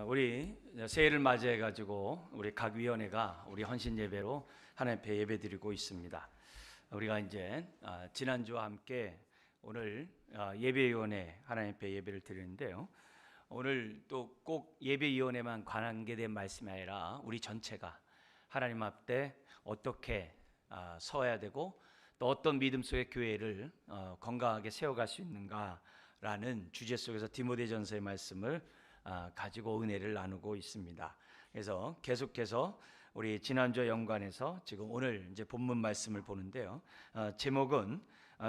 우리 새해를 맞이해 가지고 우리 각 위원회가 우리 헌신 예배로 하나님 앞에 예배드리고 있습니다. 우리가 이제 지난주와 함께 오늘 예배위원회 하나님 앞에 예배를 드리는데요. 오늘 또 꼭 예배위원회만 관계된 말씀이 아니라 우리 전체가 하나님 앞에 어떻게 서야 되고 또 어떤 믿음 속의 교회를 건강하게 세워갈 수 있는가라는 주제 속에서 디모데전서의 말씀을 가지고 은혜를 나누고 있습니다. 그래서 계속해서 우리 지난주와 연관해서 지금 오늘 이제 본문 말씀을 보는데요. 제목은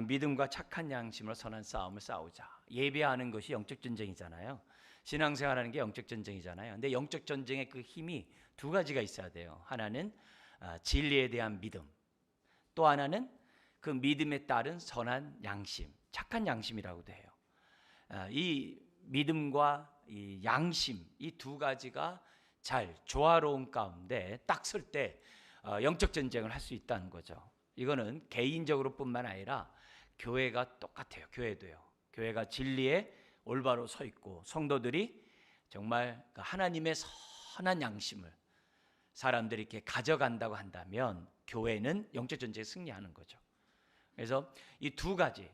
믿음과 착한 양심으로 선한 싸움을 싸우자. 예배하는 것이 영적 전쟁이잖아요. 신앙생활하는 게 영적 전쟁이잖아요. 근데 영적 전쟁의 그 힘이 두 가지가 있어야 돼요. 하나는 진리에 대한 믿음, 또 하나는 그 믿음에 따른 선한 양심, 착한 양심이라고도 해요. 이 믿음과 이 양심, 이 두 가지가 잘 조화로운 가운데 딱 설 때 영적 전쟁을 할 수 있다는 거죠. 이거는 개인적으로뿐만 아니라 교회가 똑같아요. 교회도요. 교회가 진리에 올바로 서 있고 성도들이 정말 하나님의 선한 양심을 사람들이 이렇게 가져간다고 한다면 교회는 영적 전쟁에 승리하는 거죠. 그래서 이 두 가지,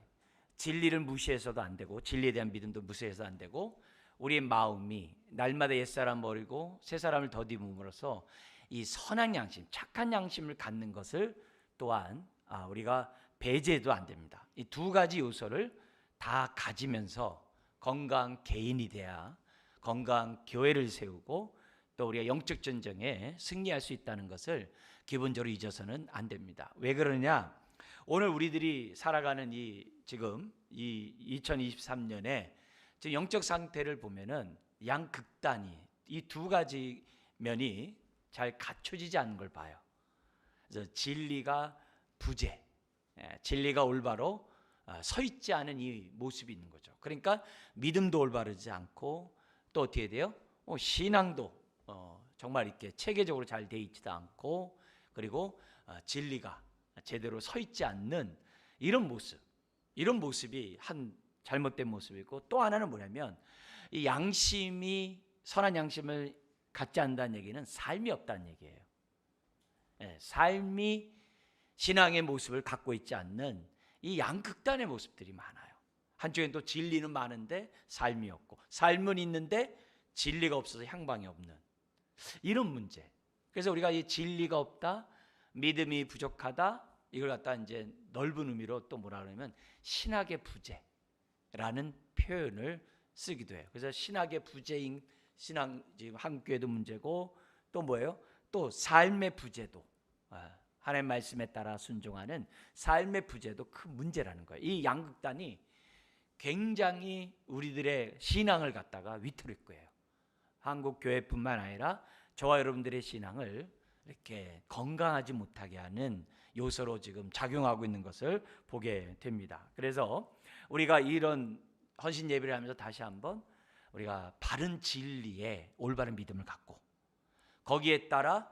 진리를 무시해서도 안 되고 진리에 대한 믿음도 무시해서 안 되고 우리의 마음이 날마다 옛사람 버리고 새사람을 더듬음으로써 이 선한 양심, 착한 양심을 갖는 것을 또한 우리가 배제해도 안 됩니다. 이 두 가지 요소를 다 가지면서 건강한 개인이 돼야 건강한 교회를 세우고 또 우리가 영적 전쟁에 승리할 수 있다는 것을 기본적으로 잊어서는 안 됩니다. 왜 그러냐? 오늘 우리들이 살아가는 지금 2023년에 지금 영적 상태를 보면은 양극단이 이 두 가지 면이 잘 갖춰지지 않는 걸 봐요. 그래서 진리가 부재, 진리가 올바로 서 있지 않은 이 모습이 있는 거죠. 그러니까 믿음도 올바르지 않고 또 어떻게 돼요? 신앙도 정말 이렇게 체계적으로 잘 돼 있지도 않고 그리고 진리가 제대로 서 있지 않는 이런 모습이 한 잘못된 모습이고 또 하나는 뭐냐면 이 양심이 선한 양심을 갖지 않는다는 얘기는 삶이 없다는 얘기예요. 삶이 신앙의 모습을 갖고 있지 않는 이 양극단의 모습들이 많아요. 한쪽엔 또 진리는 많은데 삶이 없고 삶은 있는데 진리가 없어서 향방이 없는 이런 문제. 그래서 우리가 이 진리가 없다, 믿음이 부족하다 이걸 갖다 이제 넓은 의미로 또 뭐라 그러냐면 신학의 부재라는 표현을 쓰기도 해요. 그래서 신학의 부재인 신앙 지금 한국 교회도 문제고 또 뭐예요? 또 삶의 부재도 하나님의 말씀에 따라 순종하는 삶의 부재도 큰 문제라는 거예요. 이 양극단이 굉장히 우리들의 신앙을 갖다가 위태로울 거예요. 한국 교회뿐만 아니라 저와 여러분들의 신앙을 이렇게 건강하지 못하게 하는 요소로 지금 작용하고 있는 것을 보게 됩니다. 그래서 우리가 이런 헌신 예배를 하면서 다시 한번 우리가 바른 진리에 올바른 믿음을 갖고 거기에 따라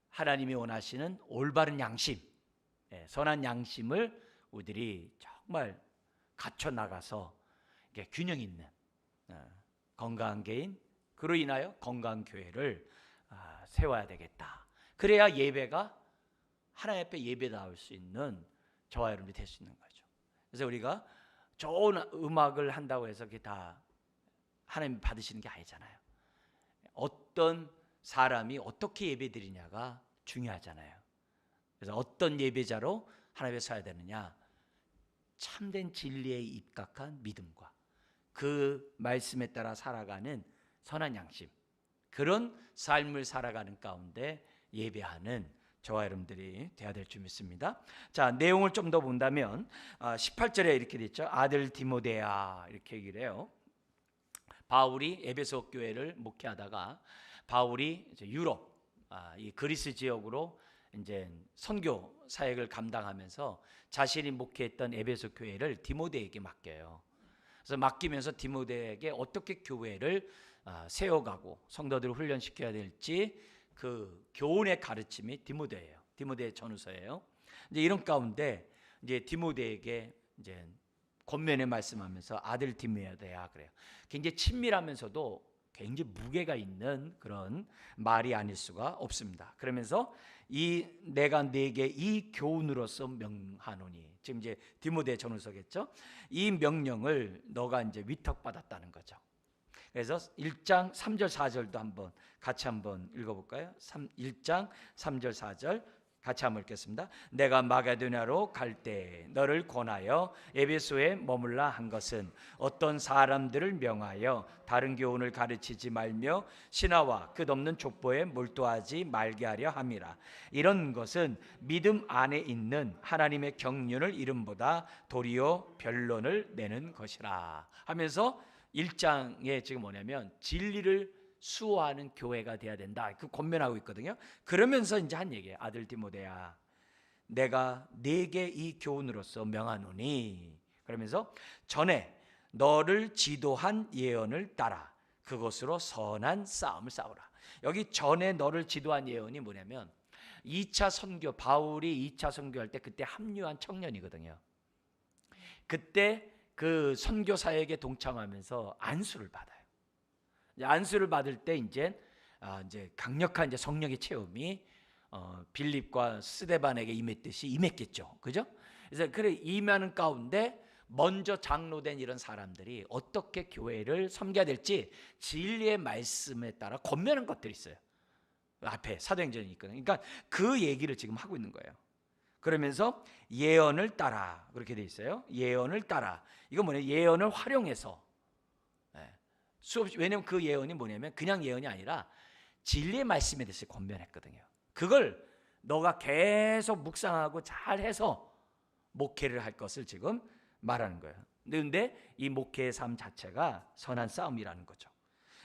하나님이 원하시는 올바른 양심, 선한 양심을 우리들이 정말 갖춰 나가서 균형 있는 건강한 개인, 그로 인하여 건강한 교회를 세워야 되겠다. 그래야 예배가 하나님 앞에 예배다울 수 있는 저와 여러분이 될 수 있는 거죠. 그래서 우리가 좋은 음악을 한다고 해서 그게 다 하나님 받으시는 게 아니잖아요. 어떤 사람이 어떻게 예배드리냐가 중요하잖아요. 그래서 어떤 예배자로 하나님 앞에 서야 되느냐? 참된 진리에 입각한 믿음과 그 말씀에 따라 살아가는 선한 양심, 그런 삶을 살아가는 가운데 예배하는 저와 여러분들이 되어야 될 줄 믿습니다. 자, 내용을 좀 더 본다면 18절에 이렇게 돼 있죠. 아들 디모데야 이렇게 얘기를 해요. 바울이 에베소 교회를 목회하다가 바울이 이제 유럽 이 그리스 지역으로 이제 선교 사역을 감당하면서 자신이 목회했던 에베소 교회를 디모데에게 맡겨요. 그래서 맡기면서 디모데에게 어떻게 교회를 세워가고 성도들을 훈련시켜야 될지 그 교훈의 가르침이 디모데예요. 디모데의 전후서예요. 이제 이런 가운데 이제 디모데에게 이제 권면의 말씀하면서 아들 디모데야 그래요. 굉장히 친밀하면서도 굉장히 무게가 있는 그런 말이 아닐 수가 없습니다. 그러면서 이 내가 네게 이 교훈으로서 명하노니, 지금 이제 디모데 전후서겠죠. 이 명령을 너가 이제 위탁받았다는 거죠. 그래서 1장 3절 4절도 한번 같이 한번 읽어볼까요? 1장 3절 4절 같이 한번 읽겠습니다. 내가 마게도냐로 갈 때 너를 권하여 에베소에 머물라 한 것은 어떤 사람들을 명하여 다른 교훈을 가르치지 말며 신화와 끝없는 족보에 몰두하지 말게 하려 함이라. 이런 것은 믿음 안에 있는 하나님의 경륜을 이름보다 도리어 변론을 내는 것이라 하면서 1장에 지금 뭐냐면 진리를 수호하는 교회가 돼야 된다. 그 권면하고 있거든요. 그러면서 이제 한 얘기예요. 아들 디모데야, 내가 네게 이 교훈으로서 명하노니, 그러면서 전에 너를 지도한 예언을 따라 그것으로 선한 싸움을 싸우라. 여기 전에 너를 지도한 예언이 뭐냐면 2차 선교, 바울이 2차 선교할 때 그때 합류한 청년이거든요. 그때 그 선교 사역에 동참하면서 안수를 받아요. 안수를 받을 때 이제 강력한 이제 성령의 체험이 빌립과 스데반에게 임했듯이 임했겠죠, 그죠? 그래서 그래 임하는 가운데 먼저 장로된 이런 사람들이 어떻게 교회를 섬겨야 될지 진리의 말씀에 따라 권면한 것들이 있어요. 앞에 사도행전이 있거든요. 그러니까 그 얘기를 지금 하고 있는 거예요. 그러면서 예언을 따라 그렇게 돼 있어요. 예언을 따라, 이건 뭐냐? 예언을 활용해서. 왜냐면 그 예언이 뭐냐면 그냥 예언이 아니라 진리의 말씀에 대해서 권면했거든요. 그걸 너가 계속 묵상하고 잘해서 목회를 할 것을 지금 말하는 거예요. 그런데 이 목회의 삶 자체가 선한 싸움이라는 거죠.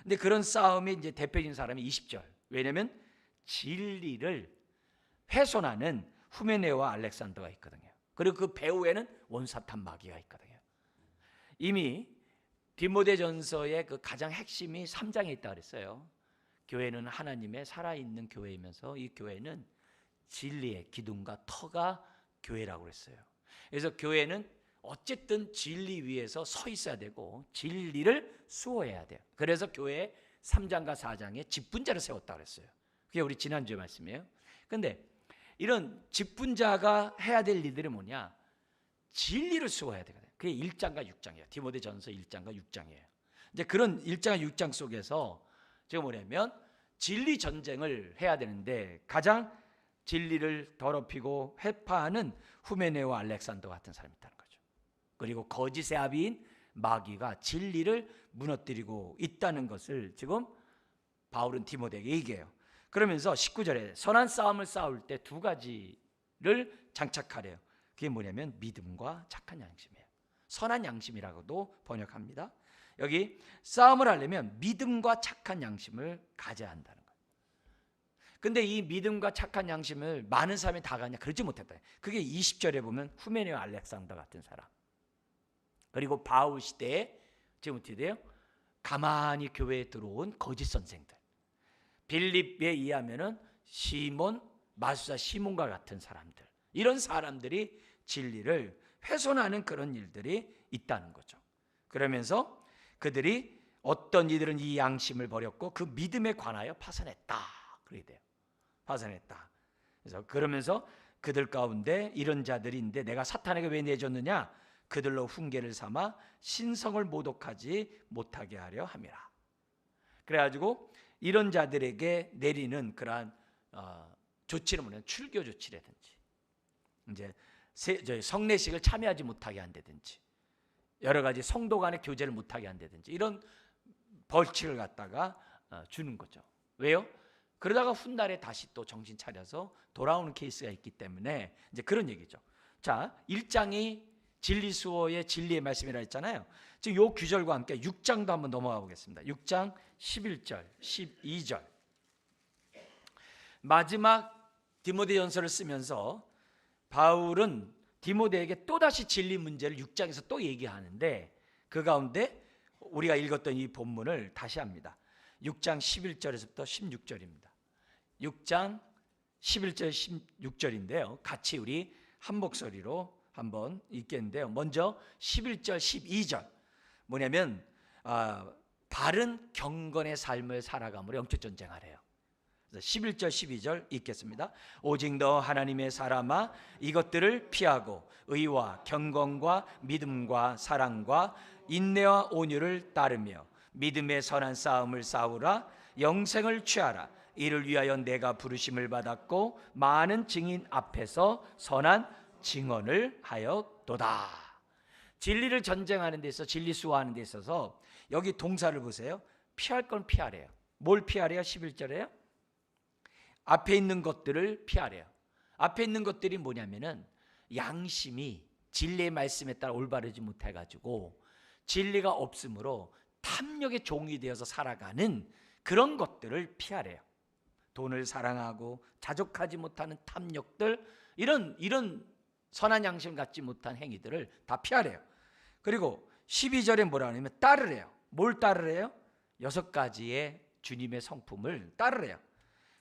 근데 그런 싸움이 이제 대표적인 사람이 20절. 왜냐면 진리를 훼손하는 후메네오와 알렉산더가 있거든요. 그리고 그 배후에는 원사탄 마귀가 있거든요. 이미 디모데전서의 그 가장 핵심이 3장에 있다 그랬어요. 교회는 하나님의 살아있는 교회이면서 이 교회는 진리의 기둥과 터가 교회라고 그랬어요. 그래서 교회는 어쨌든 진리 위에서 서 있어야 되고 진리를 수호해야 돼요. 그래서 교회에 3장과 4장에 직분자를 세웠다 그랬어요. 그게 우리 지난주에 말씀이에요. 근데 이런 직분자가 해야 될 일들이 뭐냐? 진리를 수호해야 되거든요. 그게 1장과 6장이에요. 디모데전서 1장과 6장이에요. 이제 그런 1장과 6장 속에서 지금 뭐냐면 진리 전쟁을 해야 되는데 가장 진리를 더럽히고 회파하는 후메네와 알렉산더 같은 사람이 있다는 거죠. 그리고 거짓의 아비인 마귀가 진리를 무너뜨리고 있다는 것을 지금 바울은 디모데에게 얘기해요. 그러면서 19절에 선한 싸움을 싸울 때 두 가지를 장착하래요. 그게 뭐냐면 믿음과 착한 양심이에요. 선한 양심이라고도 번역합니다. 여기 싸움을 하려면 믿음과 착한 양심을 가져야 한다는 거예요. 근데 이 믿음과 착한 양심을 많은 사람이 다 가냐? 그러지 못했다. 그게 20절에 보면 후메네와 알렉산더 같은 사람, 그리고 바울 시대에 지금 어떻게 돼요? 가만히 교회에 들어온 거짓 선생들, 빌립에 의하면은 시몬, 마수사 시몬과 같은 사람들, 이런 사람들이 진리를 훼손하는 그런 일들이 있다는 거죠. 그러면서 그들이 어떤 이들은 이 양심을 버렸고 그 믿음에 관하여 파산했다. 그렇게 돼요. 파산했다. 그래서 그러면서 그들 가운데 이런 자들인데 내가 사탄에게 왜 내줬느냐? 그들로 훈계를 삼아 신성을 모독하지 못하게 하려 함이라. 그래가지고 이런 자들에게 내리는 그러한 조치는 뭐냐면 출교 조치라든지, 이제 성례식을 참여하지 못하게 한다든지, 여러 가지 성도 간의 교제를 못하게 한다든지, 이런 벌칙을 갖다가 주는 거죠. 왜요? 그러다가 훗날에 다시 또 정신 차려서 돌아오는 케이스가 있기 때문에 이제 그런 얘기죠. 자, 1장이 진리 수호의 진리의 말씀이라 했잖아요. 지금 요 규절과 함께 6장도 한번 넘어가 보겠습니다. 6장 11절, 12절. 마지막 디모데전서를 쓰면서 바울은 디모데에게 또다시 진리 문제를 6장에서 또 얘기하는데 그 가운데 우리가 읽었던 이 본문을 다시 합니다. 6장 11절에서부터 16절입니다. 6장 11절 16절인데요. 같이 우리 한 목소리로 한번 읽겠는데요. 먼저 11절 12절 뭐냐면 바른 경건의 삶을 살아감으로 영적 전쟁하래요. 11절 12절 읽겠습니다. 오직 너 하나님의 사람아 이것들을 피하고 의와 경건과 믿음과 사랑과 인내와 온유를 따르며 믿음의 선한 싸움을 싸우라. 영생을 취하라. 이를 위하여 내가 부르심을 받았고 많은 증인 앞에서 선한 증언을 하였도다. 진리를 전쟁하는 데 있어서, 진리 수호하는 데 있어서 여기 동사를 보세요. 피할 건 피하래요. 뭘 피하래요? 11절에요. 앞에 있는 것들을 피하래요. 앞에 있는 것들이 뭐냐면은 양심이 진리의 말씀에 따라 올바르지 못해가지고 진리가 없으므로 탐욕의 종이 되어서 살아가는 그런 것들을 피하래요. 돈을 사랑하고 자족하지 못하는 탐욕들, 이런 선한 양심 갖지 못한 행위들을 다 피하래요. 그리고 12절에 뭐라 하냐면 따르래요. 뭘 따르래요? 6가지의 주님의 성품을 따르래요.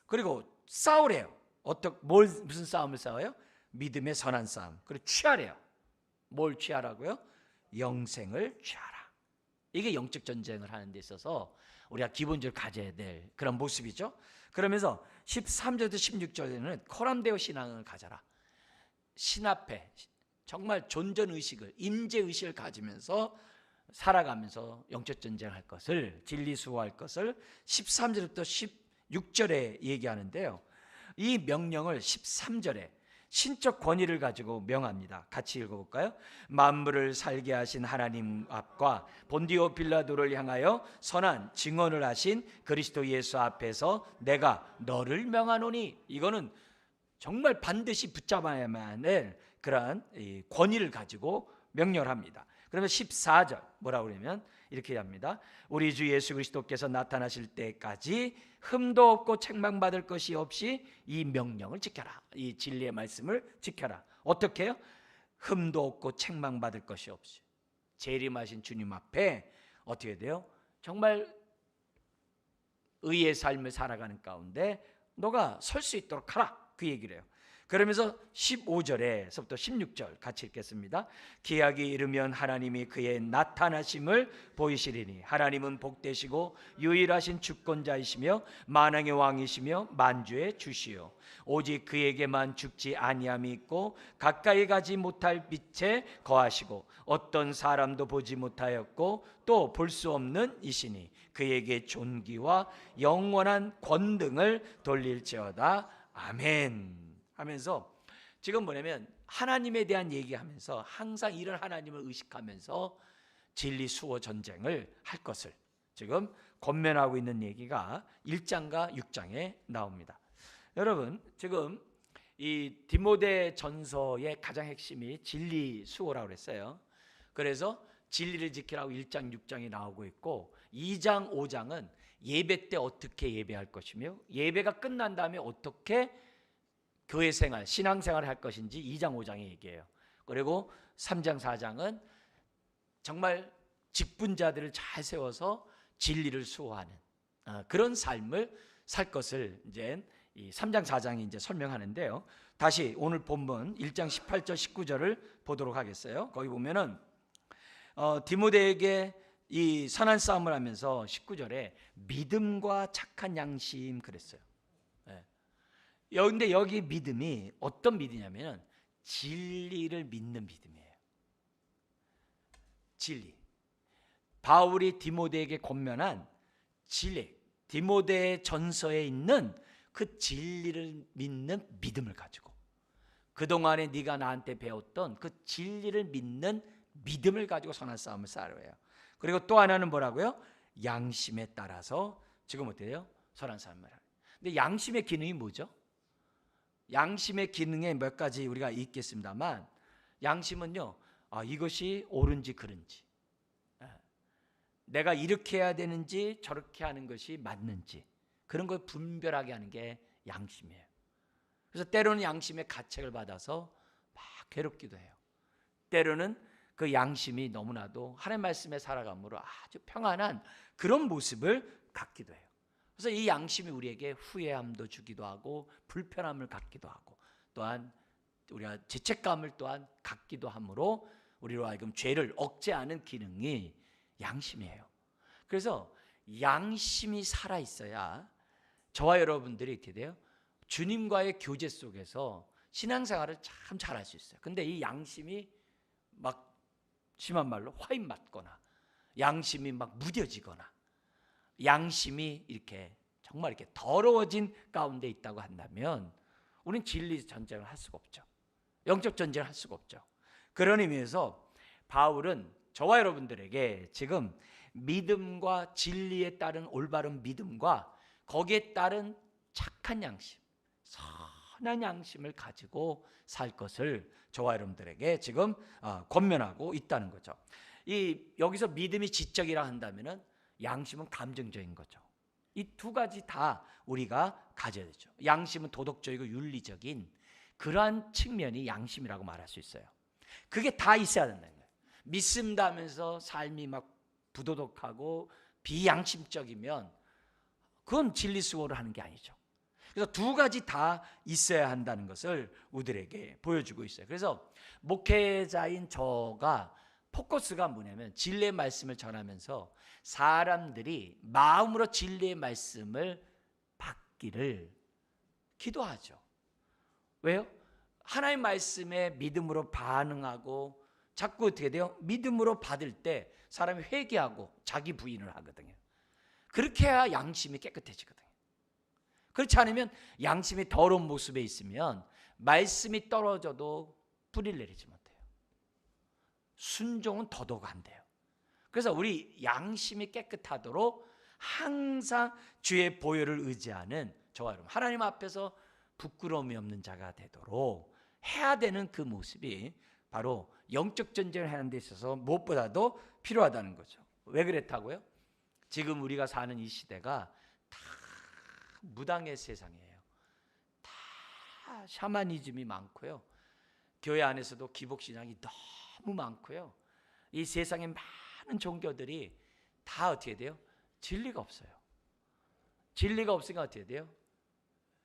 그리고 싸우래요. 무슨 싸움을 싸워요? 믿음의 선한 싸움. 그리고 취하래요. 뭘 취하라고요? 영생을 취하라. 이게 영적 전쟁을 하는 데 있어서 우리가 기본적으로 가져야 될 그런 모습이죠. 그러면서 13절부터 16절에는 코람데오 신앙을 가져라. 신 앞에 정말 존전의식을, 임재의식을 가지면서 살아가면서 영적 전쟁할 것을, 진리 수호할 것을 13절부터 16절에 얘기하는데요. 이 명령을 13절에 신적 권위를 가지고 명합니다. 같이 읽어볼까요? 만물을 살게 하신 하나님 앞과 본디오 빌라도를 향하여 선한 증언을 하신 그리스도 예수 앞에서 내가 너를 명하노니. 이거는 정말 반드시 붙잡아야만 할 그러한 권위를 가지고 명령을 합니다. 그러면 14절 뭐라고 그러면 이렇게 합니다. 우리 주 예수 그리스도께서 나타나실 때까지 흠도 없고 책망받을 것이 없이 이 명령을 지켜라. 이 진리의 말씀을 지켜라. 어떻게 해요? 흠도 없고 책망받을 것이 없이 재림하신 주님 앞에 어떻게 돼요? 정말 의의 삶을 살아가는 가운데 너가 설 수 있도록 하라. 그 얘기를 해요. 그러면서 15절에서부터 16절 같이 읽겠습니다. 기약이 이르면 하나님이 그의 나타나심을 보이시리니 하나님은 복되시고 유일하신 주권자이시며 만왕의 왕이시며 만주의 주시요 오직 그에게만 죽지 아니함이 있고 가까이 가지 못할 빛에 거하시고 어떤 사람도 보지 못하였고 또 볼 수 없는 이시니 그에게 존귀와 영원한 권능을 돌릴지어다. 아멘. 하면서 지금 뭐냐면 하나님에 대한 얘기하면서 항상 이런 하나님을 의식하면서 진리 수호 전쟁을 할 것을 지금 권면하고 있는 얘기가 1장과 6장에 나옵니다. 여러분, 지금 이 디모데 전서의 가장 핵심이 진리 수호라고 그랬어요. 그래서 진리를 지키라고 1장, 6장이 나오고 있고 2장, 5장은 예배 때 어떻게 예배할 것이며 예배가 끝난 다음에 어떻게 교회 생활, 신앙 생활을 할 것인지 2장, 5장에 얘기해요. 그리고 3장, 4장은 정말 직분자들을 잘 세워서 진리를 수호하는 그런 삶을 살 것을 이제 이 3장, 4장이 이제 설명하는데요. 다시 오늘 본문 1장 18절, 19절을 보도록 하겠어요. 거기 보면은 디모데에게 이 선한 싸움을 하면서 19절에 믿음과 착한 양심 그랬어요. 근데 여기 믿음이 어떤 믿음이냐면 진리를 믿는 믿음이에요. 진리. 바울이 디모데에게 권면한 진리, 디모데 전서에 있는 그 진리를 믿는 믿음을 가지고 그동안에 네가 나한테 배웠던 그 진리를 믿는 믿음을 가지고 선한 싸움을 싸려고 해요. 그리고 또 하나는 뭐라고요? 양심에 따라서 지금 어때요? 선한 싸움을 해요. 근데 양심의 기능이 뭐죠? 양심의 기능에 몇 가지 우리가 있겠습니다만 양심은요, 이것이 옳은지 그른지, 내가 이렇게 해야 되는지 저렇게 하는 것이 맞는지 그런 걸 분별하게 하는 게 양심이에요. 그래서 때로는 양심의 가책을 받아서 막 괴롭기도 해요. 때로는 그 양심이 너무나도 하나님의 말씀에 살아감으로 아주 평안한 그런 모습을 갖기도 해요. 그래서 이 양심이 우리에게 후회함도 주기도 하고 불편함을 갖기도 하고 또한 우리가 죄책감을 또한 갖기도 하므로 우리로 하여금 죄를 억제하는 기능이 양심이에요. 그래서 양심이 살아 있어야 저와 여러분들이 이렇게 돼요. 주님과의 교제 속에서 신앙생활을 참 잘할 수 있어요. 근데 이 양심이 막 심한 말로 화인 맞거나 양심이 막 무뎌지거나 양심이 이렇게 정말 이렇게 더러워진 가운데 있다고 한다면 우리는 진리 전쟁을 할 수가 없죠. 영적 전쟁을 할 수가 없죠. 그런 의미에서 바울은 저와 여러분들에게 지금 믿음과 진리에 따른 올바른 믿음과 거기에 따른 착한 양심, 선한 양심을 가지고 살 것을 저와 여러분들에게 지금 권면하고 있다는 거죠. 여기서 믿음이 지적이라 한다면은 양심은 감정적인 거죠. 이 두 가지 다 우리가 가져야 되죠. 양심은 도덕적이고 윤리적인 그러한 측면이 양심이라고 말할 수 있어요. 그게 다 있어야 된다는 거예요. 믿습니다 하면서 삶이 막 부도덕하고 비양심적이면 그건 진리수호를 하는 게 아니죠. 그래서 두 가지 다 있어야 한다는 것을 우리들에게 보여주고 있어요. 그래서 목회자인 저가 포커스가 뭐냐면 진리의 말씀을 전하면서 사람들이 마음으로 진리의 말씀을 받기를 기도하죠. 왜요? 하나님의 말씀에 믿음으로 반응하고 자꾸 어떻게 돼요? 믿음으로 받을 때 사람이 회개하고 자기 부인을 하거든요. 그렇게 해야 양심이 깨끗해지거든요. 그렇지 않으면 양심이 더러운 모습에 있으면 말씀이 떨어져도 뿌리를 내리지 못해요. 순종은 더더욱 안 돼요. 그래서 우리 양심이 깨끗하도록 항상 주의 보혈을 의지하는 저와 여러분, 하나님 앞에서 부끄러움이 없는 자가 되도록 해야 되는 그 모습이 바로 영적 전쟁을 하는 데 있어서 무엇보다도 필요하다는 거죠. 왜 그랬다고요? 지금 우리가 사는 이 시대가 다 무당의 세상이에요. 다 샤머니즘이 많고요. 교회 안에서도 기복신앙이 너무 많고요. 이 세상에 많은 종교들이 다 어떻게 돼요? 진리가 없어요. 진리가 없으니까 어떻게 돼요?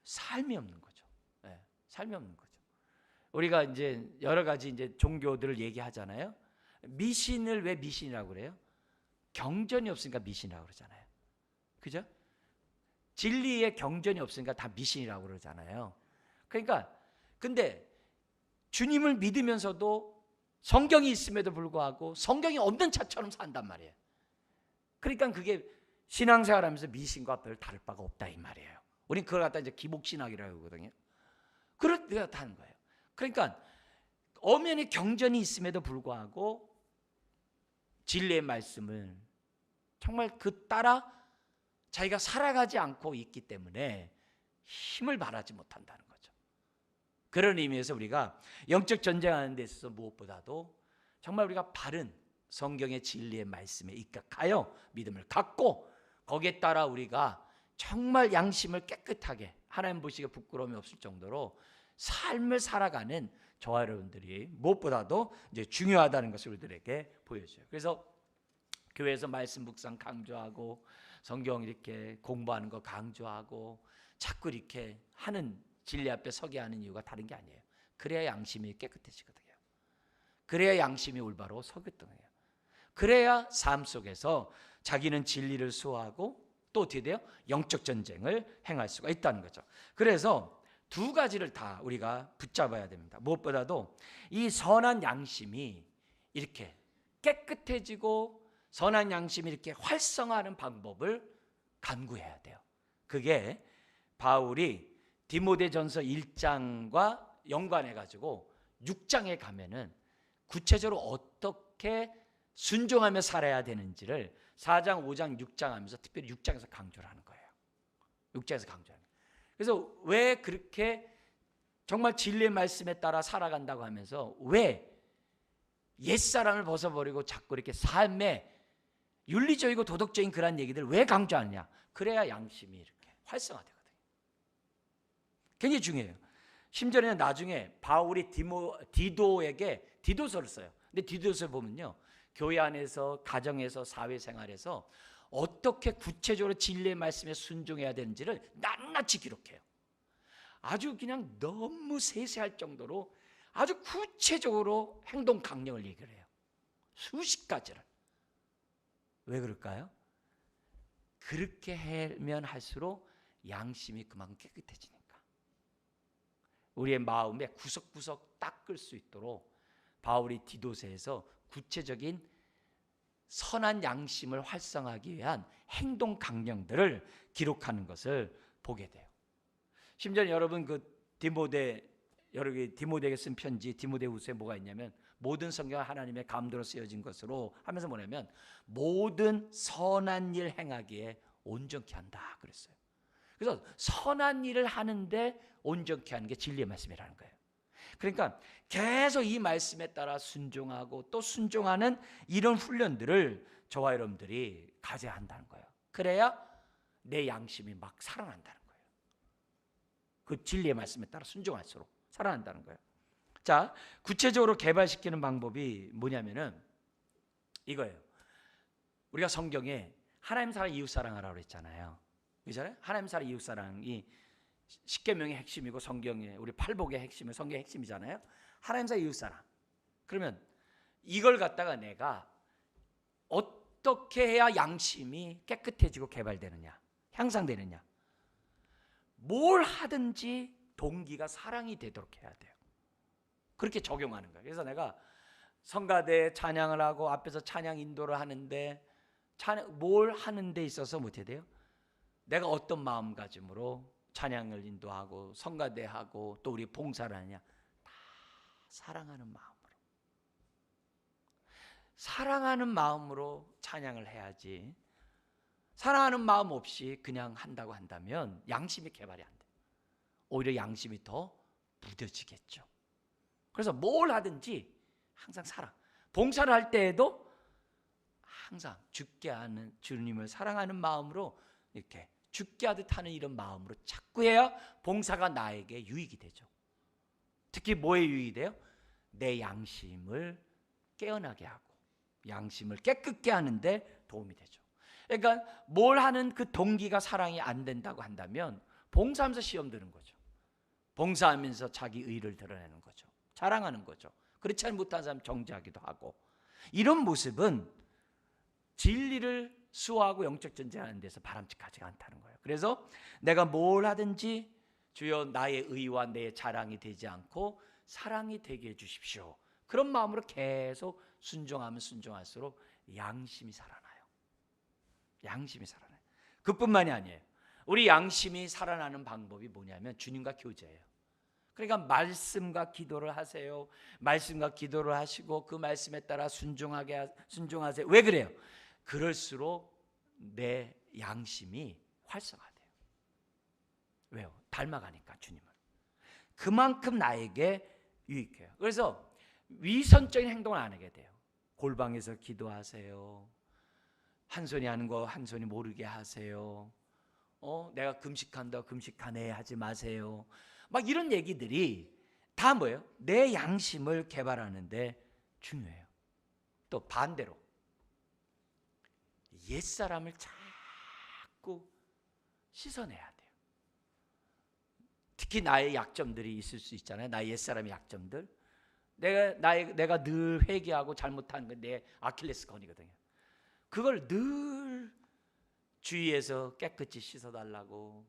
삶이 없는 거죠. 네, 삶이 없는 거죠. 우리가 이제 여러 가지 이제 종교들을 얘기하잖아요. 미신을 왜 미신이라고 그래요? 경전이 없으니까 미신이라고 그러잖아요. 그죠? 진리에 경전이 없으니까 다 미신이라고 그러잖아요. 그러니까 근데 주님을 믿으면서도 성경이 있음에도 불구하고 성경이 없는 자처럼 산단 말이에요. 그러니까 그게 신앙생활하면서 미신과 별 다를 바가 없다 이 말이에요. 우린 그걸 갖다 이제 기복신학이라고 하거든요. 그렇다는 거예요. 그러니까 엄연히 경전이 있음에도 불구하고 진리의 말씀을 정말 그 따라 자기가 살아가지 않고 있기 때문에 힘을 발하지 못한다는 거죠. 그런 의미에서 우리가 영적 전쟁하는 데 있어서 무엇보다도 정말 우리가 바른 성경의 진리의 말씀에 입각하여 믿음을 갖고 거기에 따라 우리가 정말 양심을 깨끗하게 하나님 보시기에 부끄러움이 없을 정도로 삶을 살아가는 저와 여러분들이 무엇보다도 이제 중요하다는 것을 우리들에게 보여줘요. 그래서 교회에서 말씀 묵상 강조하고 성경 이렇게 공부하는 거 강조하고 자꾸 이렇게 하는 진리 앞에 서게 하는 이유가 다른 게 아니에요. 그래야 양심이 깨끗해지거든요. 그래야 양심이 올바로 서거든요. 그래야 삶 속에서 자기는 진리를 수호하고 또 어떻게 돼요? 영적 전쟁을 행할 수가 있다는 거죠. 그래서 두 가지를 다 우리가 붙잡아야 됩니다. 무엇보다도 이 선한 양심이 이렇게 깨끗해지고 선한 양심이 이렇게 활성화하는 방법을 간구해야 돼요. 그게 바울이 디모데전서 1장과 연관해 가지고 6장에 가면은 구체적으로 어떻게 순종하며 살아야 되는지를 4장, 5장, 6장 하면서 특별히 6장에서 강조를 하는 거예요. 6장에서 강조하는 거예요. 그래서 왜 그렇게 정말 진리의 말씀에 따라 살아간다고 하면서 왜 옛사람을 벗어버리고 자꾸 이렇게 삶에 윤리적이고 도덕적인 그런 얘기들 왜 강조하느냐? 그래야 양심이 이렇게 활성화되거든요. 굉장히 중요해요. 심지어는 나중에 바울이 디도에게 디도서를 써요. 근데 디도서를 보면요, 교회 안에서, 가정에서, 사회생활에서 어떻게 구체적으로 진리의 말씀에 순종해야 되는지를 낱낱이 기록해요. 아주 그냥 너무 세세할 정도로 아주 구체적으로 행동 강령을 얘기를 해요. 수십 가지를. 왜 그럴까요? 그렇게 하면 할수록 양심이 그만큼 깨끗해지니까 우리의 마음에 구석구석 닦을 수 있도록 바울이 디도서에서 구체적인 선한 양심을 활성화하기 위한 행동 강령들을 기록하는 것을 보게 돼요. 심지어 여러분 디모데에게 쓴 편지 디모데후서에 뭐가 있냐면 모든 성경은 하나님의 감도로 쓰여진 것으로 하면서 뭐냐면 모든 선한 일 행하기에 온전케 한다 그랬어요. 그래서 선한 일을 하는데 온전케 하는 게 진리의 말씀이라는 거예요. 그러니까 계속 이 말씀에 따라 순종하고 또 순종하는 이런 훈련들을 저와 여러분들이 가져야 한다는 거예요. 그래야 내 양심이 막 살아난다는 거예요. 그 진리의 말씀에 따라 순종할수록 살아난다는 거예요. 자, 구체적으로 개발시키는 방법이 뭐냐면은 이거예요. 우리가 성경에 하나님 사랑 이웃 사랑하라고 그랬잖아요. 그렇잖아요? 하나님 사랑 이웃 사랑이 십계명의 핵심이고 성경의 우리 팔복의 핵심이 성경의 핵심이잖아요. 하나님 사랑 이웃 사랑. 그러면 이걸 갖다가 내가 어떻게 해야 양심이 깨끗해지고 개발되느냐, 향상되느냐? 뭘 하든지 동기가 사랑이 되도록 해야 돼요. 그렇게 적용하는 거예요. 그래서 내가 성가대 찬양을 하고 앞에서 찬양 인도를 하는데 뭘 하는 데 있어서 못해야 돼요? 내가 어떤 마음가짐으로 찬양을 인도하고 성가대하고 또 우리 봉사를 하냐? 다 사랑하는 마음으로. 사랑하는 마음으로 찬양을 해야지. 사랑하는 마음 없이 그냥 한다고 한다면 양심이 개발이 안 돼요. 오히려 양심이 더 무뎌지겠죠. 그래서 뭘 하든지 항상 사랑. 봉사를 할 때에도 항상 죽게 하는 주님을 사랑하는 마음으로 이렇게 죽게 하듯 하는 이런 마음으로 자꾸 해야 봉사가 나에게 유익이 되죠. 특히 뭐에 유익이 돼요? 내 양심을 깨어나게 하고 양심을 깨끗게 하는데 도움이 되죠. 그러니까 뭘 하는 그 동기가 사랑이 안 된다고 한다면 봉사하면서 시험 드는 거죠. 봉사하면서 자기 의를 드러내는 거죠. 자랑하는 거죠. 그렇지 못한 사람 정죄하기도 하고 이런 모습은 진리를 수호하고 영적 전쟁하는 데서 바람직하지 않다는 거예요. 그래서 내가 뭘 하든지 주여 나의 의와 내 자랑이 되지 않고 사랑이 되게 해주십시오. 그런 마음으로 계속 순종하면 순종할수록 양심이 살아나요. 양심이 살아나요. 그뿐만이 아니에요. 우리 양심이 살아나는 방법이 뭐냐면 주님과 교제예요. 그러니까 말씀과 기도를 하세요. 말씀과 기도를 하시고 그 말씀에 따라 순종하세요. 왜 그래요? 그럴수록 내 양심이 활성화돼요. 왜요? 닮아가니까 주님을. 그만큼 나에게 유익해요. 그래서 위선적인 행동을 안 하게 돼요. 골방에서 기도하세요. 한 손이 하는 거 한 손이 모르게 하세요. 내가 금식한다 금식하네 하지 마세요. 막 이런 얘기들이 다 뭐예요? 내 양심을 개발하는데 중요해요. 또 반대로 옛사람을 자꾸 씻어내야 돼요. 특히 나의 약점들이 있을 수 있잖아요. 나의 옛사람의 약점들. 내가 늘 회개하고 잘못한 건 내 아킬레스건이거든요. 그걸 늘 주위에서 깨끗이 씻어달라고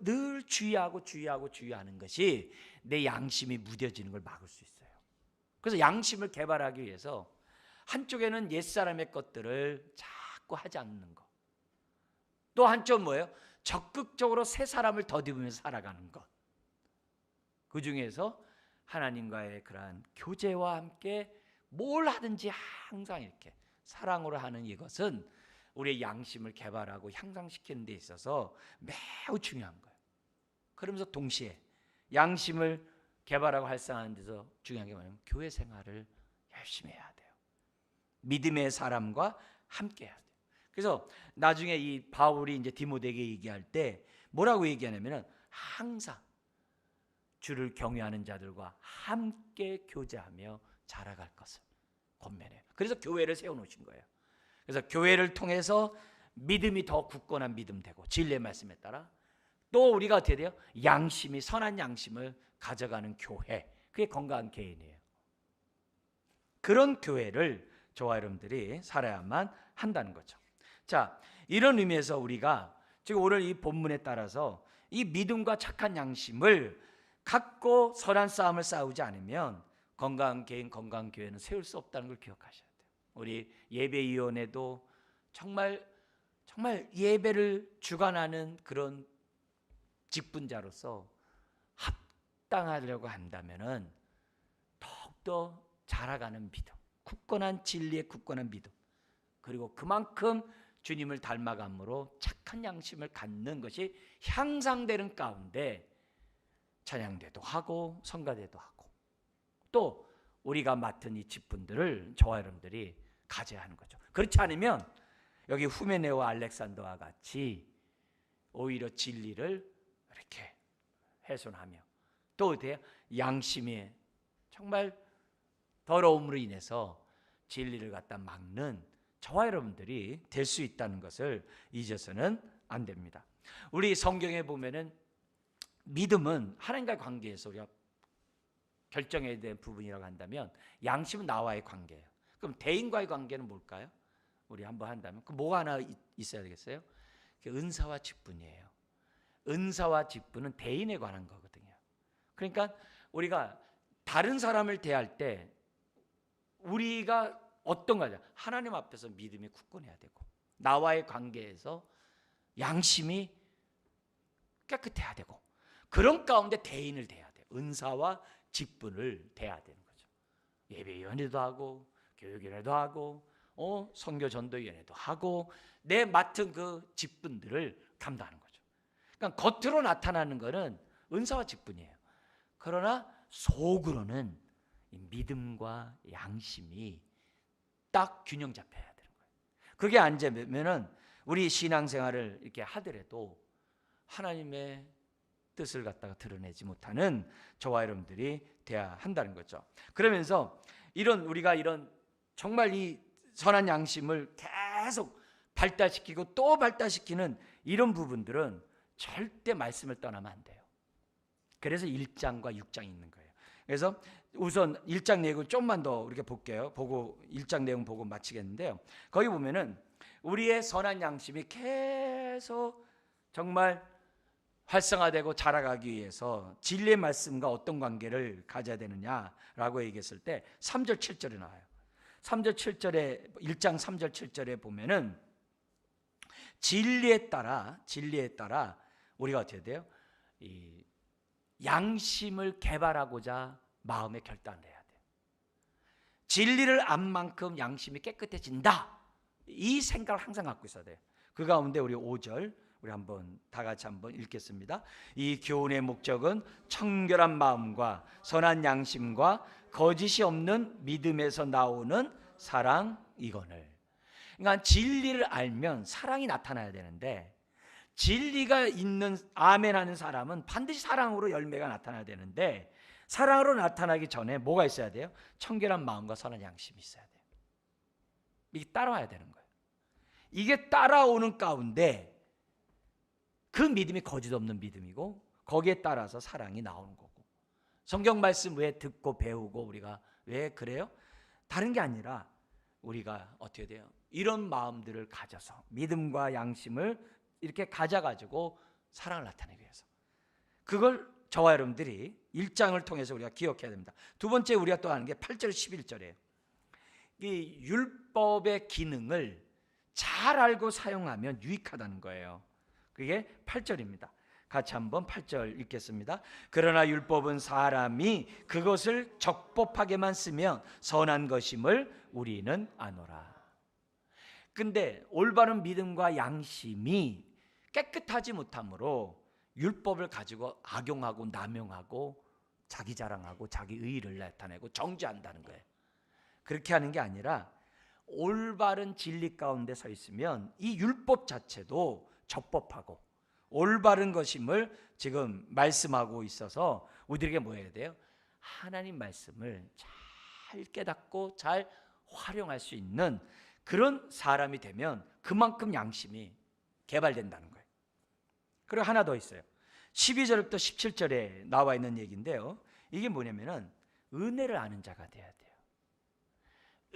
늘 주의하는 것이 내 양심이 무뎌지는 걸 막을 수 있어요. 그래서 양심을 개발하기 위해서 한쪽에는 옛사람의 것들을 자꾸 하지 않는 것, 또 한쪽은 뭐예요? 적극적으로 새 사람을 덧입으면서 살아가는 것. 그 중에서 하나님과의 그러한 교제와 함께 뭘 하든지 항상 이렇게 사랑으로 하는 이것은 우리의 양심을 개발하고 향상시키는 데 있어서 매우 중요한 거예요. 그러면서 동시에 양심을 개발하고 활성화하는 데서 중요한 게 뭐냐면 교회 생활을 열심히 해야 돼요. 믿음의 사람과 함께 해야 돼요. 그래서 나중에 이 바울이 이제 디모데에게 얘기할 때 뭐라고 얘기하냐면은 항상 주를 경외하는 자들과 함께 교제하며 자라갈 것을 권면해요. 그래서 교회를 세워놓으신 거예요. 그래서 교회를 통해서 믿음이 더 굳건한 믿음 되고 진리의 말씀에 따라 또 우리가 어떻게 돼요? 양심이 선한 양심을 가져가는 교회. 그게 건강한 개인이에요. 그런 교회를 저와 여러분들이 살아야만 한다는 거죠. 자, 이런 의미에서 우리가 지금 오늘 이 본문에 따라서 이 믿음과 착한 양심을 갖고 선한 싸움을 싸우지 않으면 건강한 개인, 건강한 교회는 세울 수 없다는 걸 기억하셔야 돼요. 우리 예배위원회도 정말 예배를 주관하는 그런 직분자로서 합당하려고 한다면은 더욱더 자라가는 믿음, 굳건한 진리의 굳건한 믿음, 그리고 그만큼 주님을 닮아감으로 착한 양심을 갖는 것이 향상되는 가운데 찬양대도 하고 성가대도 하고 또 우리가 맡은 이 직분들을 저와 여러분들이 가져야 하는 거죠. 그렇지 않으면 여기 후메네와 알렉산더와 같이 오히려 진리를 이렇게 훼손하며 또 어때요? 양심이 정말 더러움으로 인해서 진리를 갖다 막는 저와 여러분들이 될 수 있다는 것을 잊어서는 안 됩니다. 우리 성경에 보면은 믿음은 하나님과의 관계에서 우리가 결정해야 될 부분이라고 한다면 양심은 나와의 관계예요. 그럼 대인과의 관계는 뭘까요? 우리 한번 한다면 그 뭐가 하나 있어야 되겠어요? 은사와 직분이에요. 은사와 직분은 대인에 관한 거거든요. 그러니까 우리가 다른 사람을 대할 때 우리가 어떤 거냐? 하나님 앞에서 믿음이 굳건해야 되고 나와의 관계에서 양심이 깨끗해야 되고 그런 가운데 대인을 대해야 돼요. 은사와 직분을 대해야 되는 거죠. 예배위원회도 하고 교육위원회도 하고 선교 전도위원회도 하고 내 맡은 그 직분들을 감당하는 거죠. 그러니까 겉으로 나타나는 것은 은사와 직분이에요. 그러나 속으로는 믿음과 양심이 딱 균형 잡혀야 되는 거예요. 그게 안 되면은 우리 신앙생활을 이렇게 하더라도 하나님의 뜻을 갖다가 드러내지 못하는 저와 여러분들이 돼야 한다는 거죠. 그러면서 우리가 이런 정말 이 선한 양심을 계속 발달시키고 또 발달시키는 이런 부분들은 절대 말씀을 떠나면 안 돼요. 그래서 1장과 6장이 있는 거예요. 그래서 우선 1장 내용을 좀만 더 우리가 볼게요. 보고 1장 내용 보고 마치겠는데요. 거기 보면은 우리의 선한 양심이 계속 정말 활성화되고 자라가기 위해서 진리의 말씀과 어떤 관계를 가져야 되느냐라고 얘기했을 때 3절 7절에 나와요. 3절 7절에 1장 3절 7절에 보면은 진리에 따라 우리가 어떻게 돼요? 이 양심을 개발하고자 마음에 결단을 해야 돼요. 진리를 안 만큼 양심이 깨끗해진다. 이 생각을 항상 갖고 있어야 돼요. 그 가운데 우리 5절 우리 한번 다 같이 한번 읽겠습니다. 이 교훈의 목적은 청결한 마음과 선한 양심과 거짓이 없는 믿음에서 나오는 사랑이거늘. 그러니까 진리를 알면 사랑이 나타나야 되는데 진리가 있는 아멘 하는 사람은 반드시 사랑으로 열매가 나타나야 되는데 사랑으로 나타나기 전에 뭐가 있어야 돼요? 청결한 마음과 선한 양심이 있어야 돼요. 이게 따라와야 되는 거예요. 이게 따라오는 가운데 그 믿음이 거짓 없는 믿음이고 거기에 따라서 사랑이 나오는 거고 성경 말씀 왜 듣고 배우고 우리가 왜 그래요? 다른 게 아니라 우리가 어떻게 돼요? 이런 마음들을 가져서 믿음과 양심을 이렇게 가져가지고 사랑을 나타내기 위해서 그걸 저와 여러분들이 1장을 통해서 우리가 기억해야 됩니다. 두 번째 우리가 또 하는 게 8절 11절이에요. 이 율법의 기능을 잘 알고 사용하면 유익하다는 거예요. 그게 8절입니다. 같이 한번 8절 읽겠습니다. 그러나 율법은 사람이 그것을 적법하게만 쓰면 선한 것임을 우리는 아노라. 근데 올바른 믿음과 양심이 깨끗하지 못하므로 율법을 가지고 악용하고 남용하고 자기 자랑하고 자기 의의를 나타내고 정죄한다는 거예요. 그렇게 하는 게 아니라 올바른 진리 가운데 서 있으면 이 율법 자체도 적법하고 올바른 것임을 지금 말씀하고 있어서 우리에게 뭐 해야 돼요? 하나님 말씀을 잘 깨닫고 잘 활용할 수 있는 그런 사람이 되면 그만큼 양심이 개발된다는 거예요. 그리고 하나 더 있어요. 12절부터 17절에 나와 있는 얘기인데요. 이게 뭐냐면은 은혜를 아는 자가 돼야 돼요.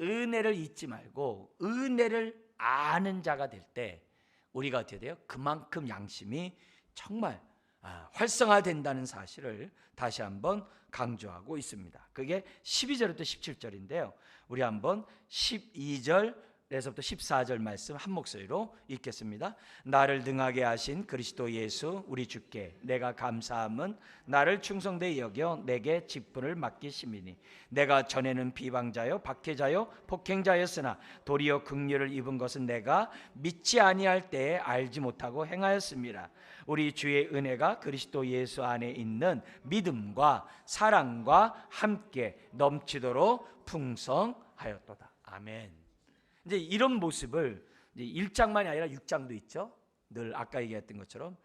은혜를 잊지 말고 은혜를 아는 자가 될 때 우리가 어떻게 돼요? 그만큼 양심이 정말 활성화된다는 사실을 다시 한번 강조하고 있습니다. 그게 12절부터 17절인데요. 우리 한번 12절에서부터 14절 말씀 한 목소리로 읽겠습니다. 나를 등하게 하신 그리스도 예수 우리 주께 내가 감사함은 나를 충성되이 여겨 내게 직분을 맡기심이니 내가 전에는 비방자요 박해자요 폭행자였으나 도리어 긍휼을 입은 것은 내가 믿지 아니할 때에 알지 못하고 행하였습니다. 우리 주의 은혜가 그리스도 예수 안에 있는 믿음과 사랑과 함께 넘치도록 풍성하였도다. 아멘. 이제 이런 모습을 이제 1장만이 아니라 6장도 있죠. 늘 아까 얘기했던 것처럼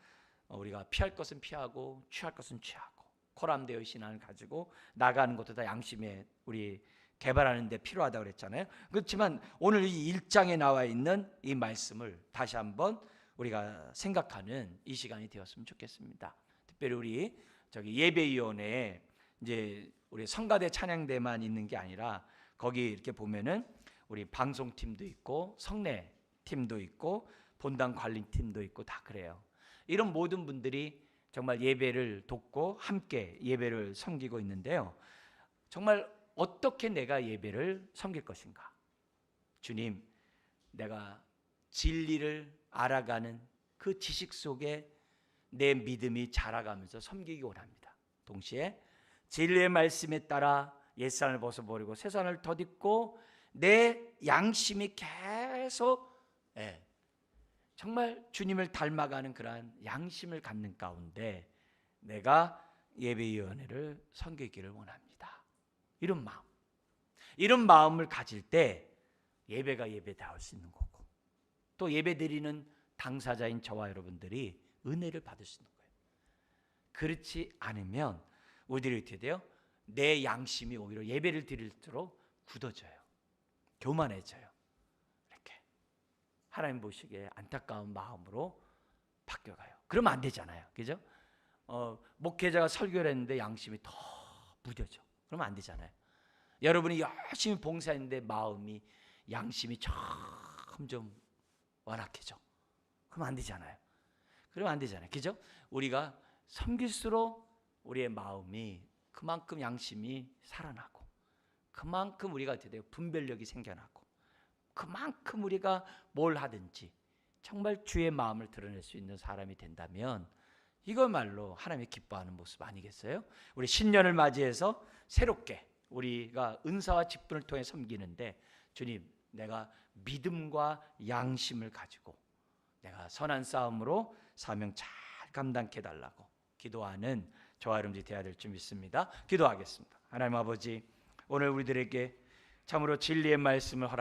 우리가 피할 것은 피하고 취할 것은 취하고 코람되어 신앙을 가지고 나가는 것도 다 양심에 우리 개발하는 데 필요하다고 그랬잖아요. 그렇지만 오늘 이 1장에 나와 있는 이 말씀을 다시 한번 우리가 생각하는 이 시간이 되었으면 좋겠습니다. 특별히 우리 예배위원회에 이제 우리 성가대 찬양대만 있는 게 아니라 거기 이렇게 보면은 우리 방송팀도 있고 성례팀도 있고 본당 관리팀도 있고 다 그래요. 이런 모든 분들이 정말 예배를 돕고 함께 예배를 섬기고 있는데요. 정말 어떻게 내가 예배를 섬길 것인가? 주님, 내가 진리를 알아가는 그 지식 속에 내 믿음이 자라가면서 섬기기 원합니다. 동시에 진리의 말씀에 따라 옛산을 벗어버리고 새산을 덧입고 내 양심이 계속 정말 주님을 닮아가는 그러한 양심을 갖는 가운데 내가 예배위원회를 섬기기를 원합니다. 이런 마음을 가질 때 예배가 예배다울 수 있는 거고 또 예배드리는 당사자인 저와 여러분들이 은혜를 받을 수 있는 거예요. 그렇지 않으면 우리들이 어떻게 돼요? 내 양심이 오히려 예배를 드릴수록 굳어져요. 교만해져요. 이렇게 하나님 보시기에 안타까운 마음으로 바뀌어가요. 그러면 안 되잖아요. 그죠? 목회자가 설교를 했는데 양심이 더 무뎌져. 그러면 안 되잖아요. 여러분이 열심히 봉사했는데 마음이 양심이 점점 완악해져. 그러면 안 되잖아요. 그죠? 우리가 섬길수록 우리의 마음이 그만큼 양심이 살아나고 그만큼 우리가 어떻게 돼요? 분별력이 생겨나고 그만큼 우리가 뭘 하든지 정말 주의 마음을 드러낼 수 있는 사람이 된다면 이거말로 하나님이 기뻐하는 모습 아니겠어요? 우리 신년을 맞이해서 새롭게 우리가 은사와 직분을 통해 섬기는데 주님, 내가 믿음과 양심을 가지고 내가 선한 싸움으로 사명 잘 감당케 해달라고 기도하는 저와 여러분들이 되어야 될 줄 믿습니다. 기도하겠습니다. 하나님 아버지, 오늘 우리들에게 참으로 진리의 말씀을 허락